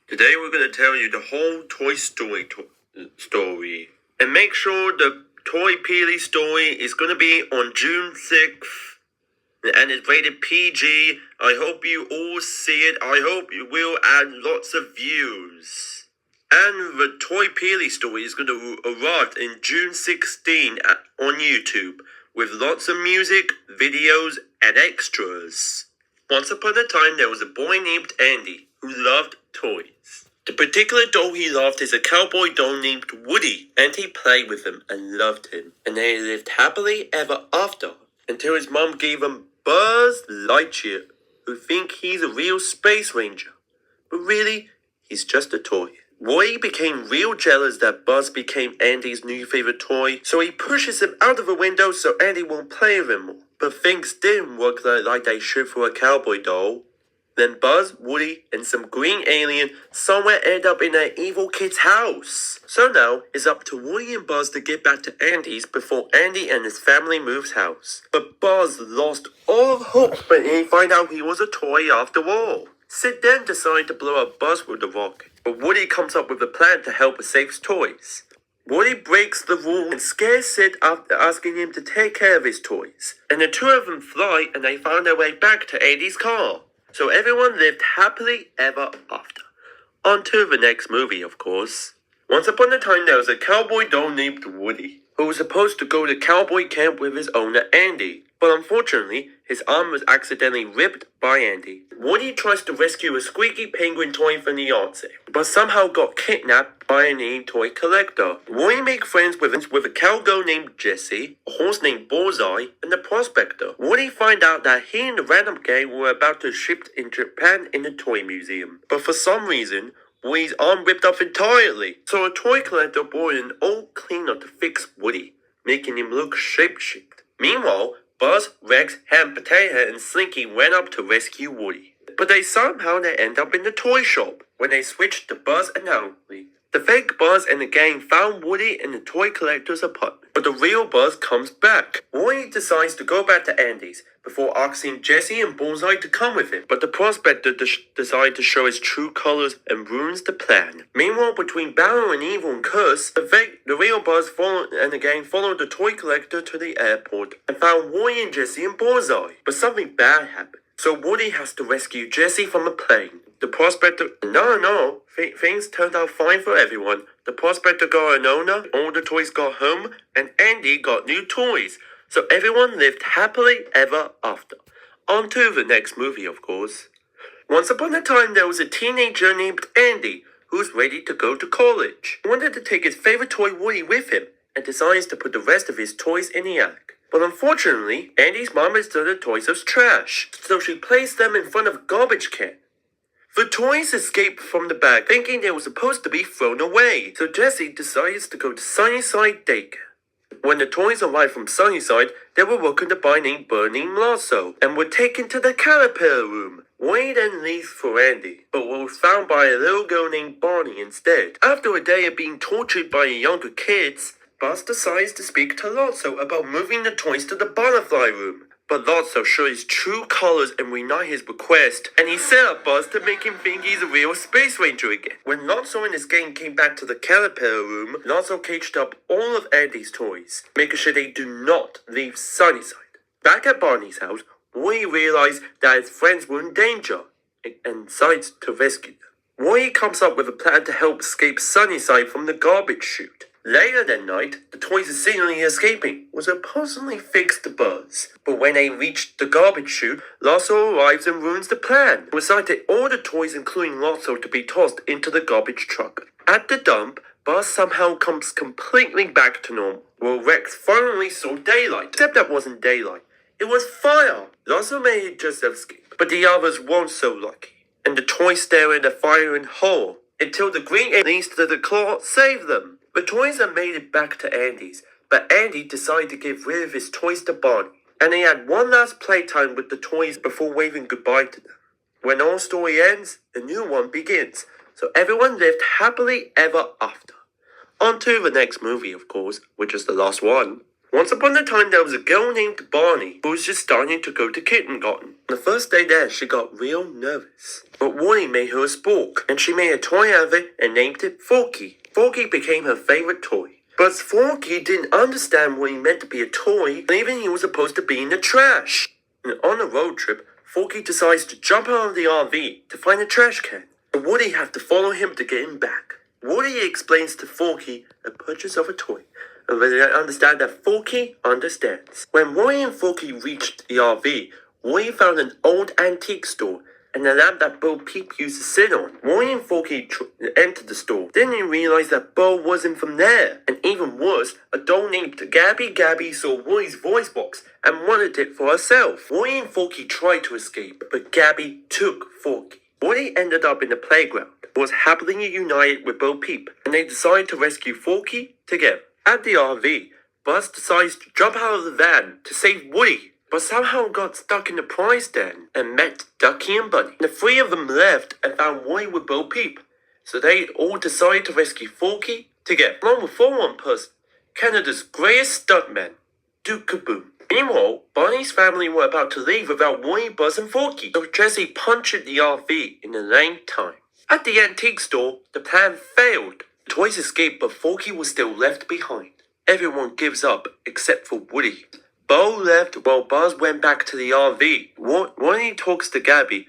Today we're going to tell you the whole Toy Story story. And make sure the Toy Peely story is going to be on June 6th. And it's rated PG. I hope you all see it. I hope you will add lots of views. And the Toy Peely story is going to arrive in June 16 on YouTube with lots of music, videos, and extras. Once upon a time, there was a boy named Andy who loved toys. The particular doll he loved is a cowboy doll named Woody, and he played with him and loved him. And they lived happily ever after until his mom gave him Buzz Lightyear, who think he's a real space ranger. But really, he's just a toy. Woody became real jealous that Buzz became Andy's new favorite toy, so he pushes him out of the window so Andy won't play with him more. But things didn't work like they should for a cowboy doll. Then Buzz, Woody, and some green alien somewhere end up in an evil kid's house. So now, it's up to Woody and Buzz to get back to Andy's before Andy and his family moves house. But Buzz lost all hope when he found out he was a toy after all. Sid then decided to blow up Buzz with a rocket, but Woody comes up with a plan to help save his toys. Woody breaks the rule and scares Sid after asking him to take care of his toys. And the two of them fly and they find their way back to Andy's car. So everyone lived happily ever after. On to the next movie, of course. Once upon a time, there was a cowboy doll named Woody, who was supposed to go to cowboy camp with his owner, Andy. But unfortunately, his arm was accidentally ripped by Andy. Woody tries to rescue a squeaky penguin toy from the yard sale, but somehow got kidnapped by an alien toy collector. Woody makes friends with a cowgirl named Jessie, a horse named Bullseye, and a prospector. Woody finds out that he and the random gang were about to ship in Japan in a toy museum. But for some reason, Woody's arm ripped off entirely. So a toy collector brought an old cleaner to fix Woody, making him look shape-shifted. Meanwhile, Buzz, Rex, Ham, Potato, and Slinky went up to rescue Woody. But they end up in the toy shop when they switched to Buzz and Andy. The fake Buzz and the gang found Woody in the toy collector's apartment, but the real Buzz comes back. Woody decides to go back to Andy's before asking Jessie and Bullseye to come with him, but the prospector decides to show his true colors and ruins the plan. Meanwhile, between Battle and Evil and Curse, the real Buzz and the gang followed the toy collector to the airport and found Woody and Jessie and Bullseye. But something bad happened, so Woody has to rescue Jessie from a plane. The prospector, things turned out fine for everyone. The prospector got an owner, all the toys got home, and Andy got new toys. So everyone lived happily ever after. On to the next movie, of course. Once upon a time, there was a teenager named Andy who was ready to go to college. He wanted to take his favorite toy Woody with him and decides to put the rest of his toys in the attic. But unfortunately, Andy's mom has done the toys as trash, so she placed them in front of a garbage can. The toys escaped from the bag, thinking they were supposed to be thrown away, so Jessie decides to go to Sunnyside Daycare. When the toys arrived from Sunnyside, they were welcomed by named Burning Lasso, and were taken to the Caterpillar room. Woody then leaves for Andy, but was found by a little girl named Bonnie instead. After a day of being tortured by younger kids, Buzz decides to speak to Lotso about moving the toys to the butterfly room. But Lotso showed his true colors and denied his request, and he set up Buzz to make him think he's a real space ranger again. When Lotso and his gang came back to the Caterpillar room, Lotso caged up all of Andy's toys, making sure they do not leave Sunnyside. Back at Barney's house, Woody realized that his friends were in danger, and decides to rescue them. Woody comes up with a plan to help escape Sunnyside from the garbage chute. Later that night, the toys seemingly escaping was supposedly fixed to Buzz. But when they reached the garbage chute, Lotso arrives and ruins the plan. He decided all the toys, including Lotso, to be tossed into the garbage truck. At the dump, Buzz somehow comes completely back to normal. Well, Rex finally saw daylight, except that wasn't daylight. It was fire! Lotso may just escape, but the others weren't so lucky. And the toys stare at the fire in horror, until the green aliens to the claw save them. The toys had made it back to Andy's, but Andy decided to get rid of his toys to Barney, and they had one last playtime with the toys before waving goodbye to them. When our story ends, a new one begins, so everyone lived happily ever after. On to the next movie, of course, which is the last one. Once upon a time, there was a girl named Barney who was just starting to go to kindergarten. The first day there, she got real nervous. But Woody made her a spork, and she made a toy out of it and named it Forky. Forky became her favorite toy. But Forky didn't understand what he meant to be a toy, believing he was supposed to be in the trash. And on a road trip, Forky decides to jump out of the RV to find a trash can. So Woody has to follow him to get him back. Woody explains to Forky the purchase of a toy, and they understand that Forky understands. When Woody and Forky reached the RV, Woody found an old antique store and a lamp that Bo Peep used to sit on. Woody and Forky entered the store. Then they realized that Bo wasn't from there. And even worse, a doll named Gabby saw Woody's voice box and wanted it for herself. Woody and Forky tried to escape, but Gabby took Forky. Woody ended up in the playground, was happily united with Bo Peep, and they decided to rescue Forky together. At the RV, Buzz decides to jump out of the van to save Woody, but somehow got stuck in the prize den and met Ducky and Bunny. The three of them left and found Woody with Bo Peep, so they all decided to rescue Forky together, along with one person, Canada's greatest stuntman, Duke Kaboom. Meanwhile, Barney's family were about to leave without Woody, Buzz, and Forky, so Jesse punctured the RV in the lane time. At the antique store, the plan failed. The toys escaped, but Forky was still left behind. Everyone gives up except for Woody. Bo left while Buzz went back to the RV. Woody talks to Gabby,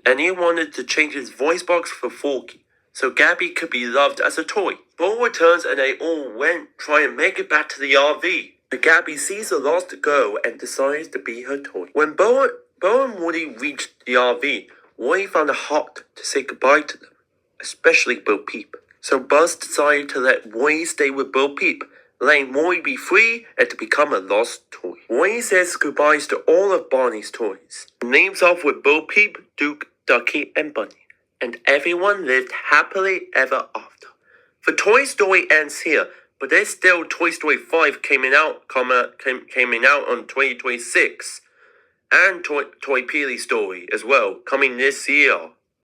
and he wanted to change his voice box for Forky, so Gabby could be loved as a toy. Bo returns and they all try and make it back to the RV. But Gabby sees the lost girl and decides to be her toy. When Bo and Woody reached the RV, Woody found it hard to say goodbye to them, especially Bo Peep. So Buzz decided to let Woody stay with Bo Peep, letting Woody be free and to become a lost toy. Woody says goodbyes to all of Barney's toys, and leaves off with Bo Peep, Duke, Ducky, and Bunny. And everyone lived happily ever after. The Toy Story ends here, but there's still Toy Story 5 coming out on 2026, and Toy Peely Story as well, coming this year.